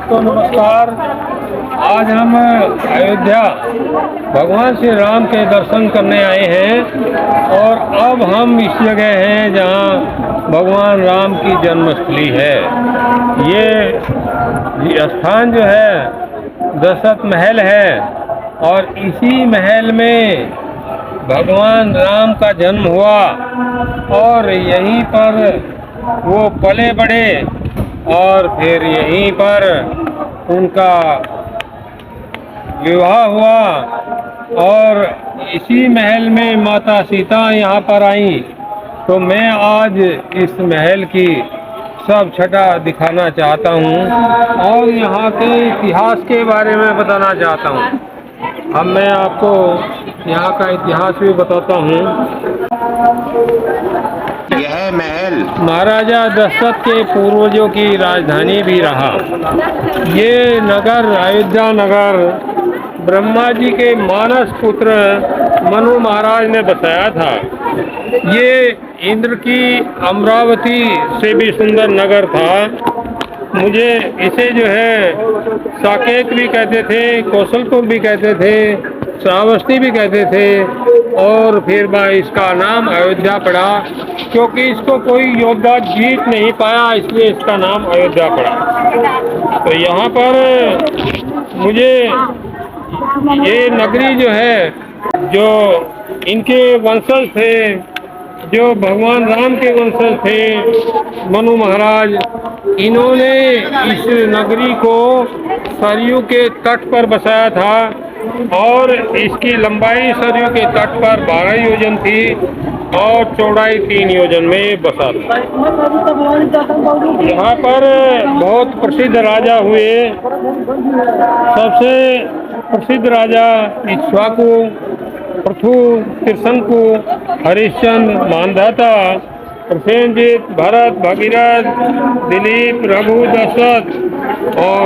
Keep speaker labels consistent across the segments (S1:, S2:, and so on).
S1: तो नमस्कार। आज हम अयोध्या भगवान श्री राम के दर्शन करने आए हैं और अब हम इस जगह हैं जहां भगवान राम की जन्मस्थली है। ये स्थान जो है दशरथ महल है और इसी महल में भगवान राम का जन्म हुआ और यहीं पर वो पले बढ़े और फिर यहीं पर उनका विवाह हुआ और इसी महल में माता सीता यहाँ पर आई। तो मैं आज इस महल की सब छटा दिखाना चाहता हूँ और यहाँ के इतिहास के बारे में बताना चाहता हूँ। अब मैं आपको यहाँ का इतिहास भी बताता हूँ।
S2: यह महल
S1: महाराजा दशरथ के पूर्वजों की राजधानी भी रहा। ये नगर अयोध्या नगर ब्रह्मा जी के मानस पुत्र मनु महाराज ने बसाया था। ये इंद्र की अमरावती से भी सुंदर नगर था। मुझे इसे जो है साकेत भी कहते थे, कौशलपुर भी कहते थे, श्रावस्ती भी कहते थे और फिर इसका नाम अयोध्या पड़ा क्योंकि इसको कोई योद्धा जीत नहीं पाया, इसलिए इसका नाम अयोध्या पड़ा। तो यहाँ पर मुझे ये नगरी जो है, जो इनके वंशज थे, जो भगवान राम के वंशज थे मनु महाराज, इन्होंने इस नगरी को सरयू के तट पर बसाया था और इसकी लंबाई सरयू के तट पर 12 योजन थी और चौड़ाई 3 योजन में बसा था। यहाँ पर बहुत प्रसिद्ध राजा हुए। सबसे प्रसिद्ध राजा इक्ष्वाकु, पृथु, त्रिशंकु, हरिश्चंद्र, मानधाता, प्रसेनजीत, भरत, भगीरथ, दिलीप, रघु, दशरथ और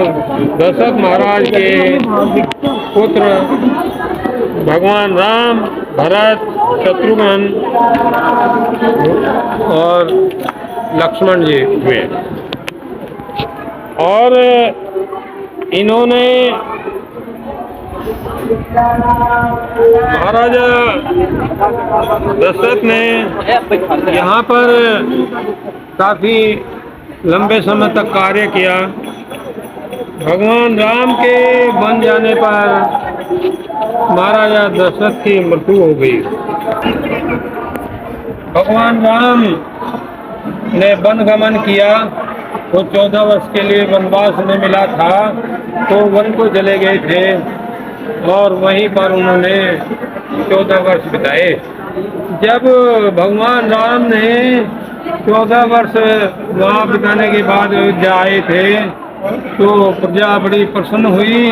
S1: दशरथ महाराज के पुत्र भगवान राम, भरत, शत्रुघ्न और लक्ष्मण जी हुए। और इन्होंने महाराजा दशरथ ने यहाँ पर काफ़ी लंबे समय तक कार्य किया। भगवान राम के बन जाने पर महाराजा दशरथ की मृत्यु हो गई। भगवान राम ने वन गमन किया। वो 14 वर्ष के लिए वनवास में मिला था तो वन को चले गए थे और वहीं पर उन्होंने 14 वर्ष बिताए। जब भगवान राम ने 14 वर्ष वहाँ बिताने के बाद अयोध्या आए थे तो प्रजा बड़ी प्रसन्न हुई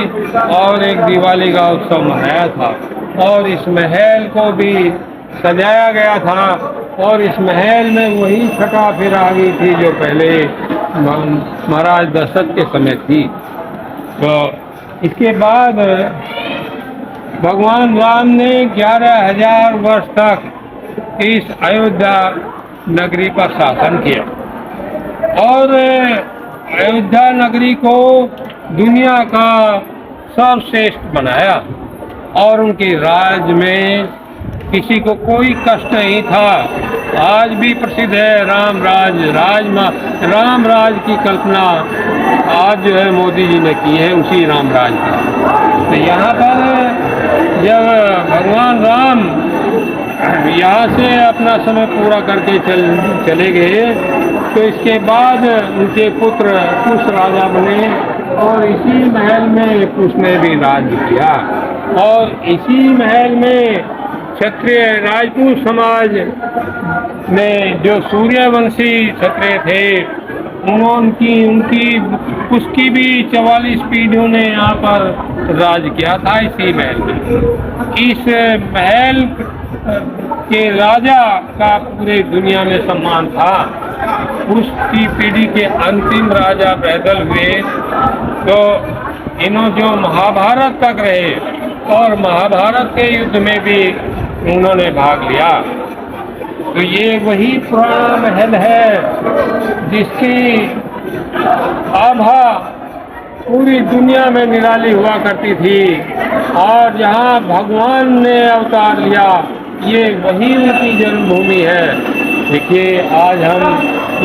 S1: और एक दिवाली का उत्सव मनाया था और इस महल को भी सजाया गया था और इस महल में वही छटा फिर आ गई थी जो पहले महाराज दशरथ के समय थी। तो इसके बाद भगवान राम ने 11,000 वर्ष तक इस अयोध्या नगरी पर शासन किया और अयोध्या नगरी को दुनिया का सर्वश्रेष्ठ बनाया और उनके राज में किसी को कोई कष्ट नहीं था। आज भी प्रसिद्ध है राम राज की कल्पना आज जो है मोदी जी ने की है, उसी राम राज की। तो यहाँ पर जब भगवान राम यहाँ से अपना समय पूरा करके चले गए तो इसके बाद उनके पुत्र कुश राजा बने और इसी महल में कुश ने भी राज किया और इसी महल में क्षत्रिय राजपूत समाज में जो सूर्यवंशी क्षत्रिय थे उनकी उसकी भी 44 पीढ़ियों ने यहाँ पर राज किया था इसी महल में। इस महल के राजा का पूरे दुनिया में सम्मान था। उसकी पीढ़ी के अंतिम राजा पैदल हुए तो इन्हों जो महाभारत तक रहे और महाभारत के युद्ध में भी उन्होंने भाग लिया। तो ये वही पुराना महल है जिसकी आभा पूरी दुनिया में निराली हुआ करती थी और जहाँ भगवान ने अवतार लिया ये वही उनकी जन्मभूमि है। देखिए आज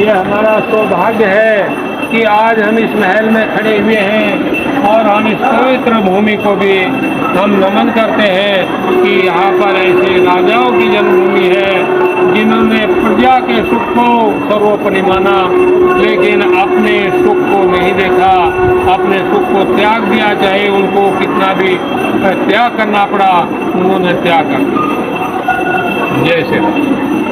S1: ये हमारा सौभाग्य है कि आज हम इस महल में खड़े हुए हैं और हम इस पवित्र भूमि को भी हम नमन करते हैं कि यहाँ पर ऐसे राजाओं की जन्मभूमि है जिन्होंने प्रजा के सुख को सर्वोपरि माना, लेकिन अपने सुख को नहीं देखा, अपने सुख को त्याग दिया, चाहे उनको कितना भी त्याग करना पड़ा उन्होंने त्याग कर दिया। जय श्री राम।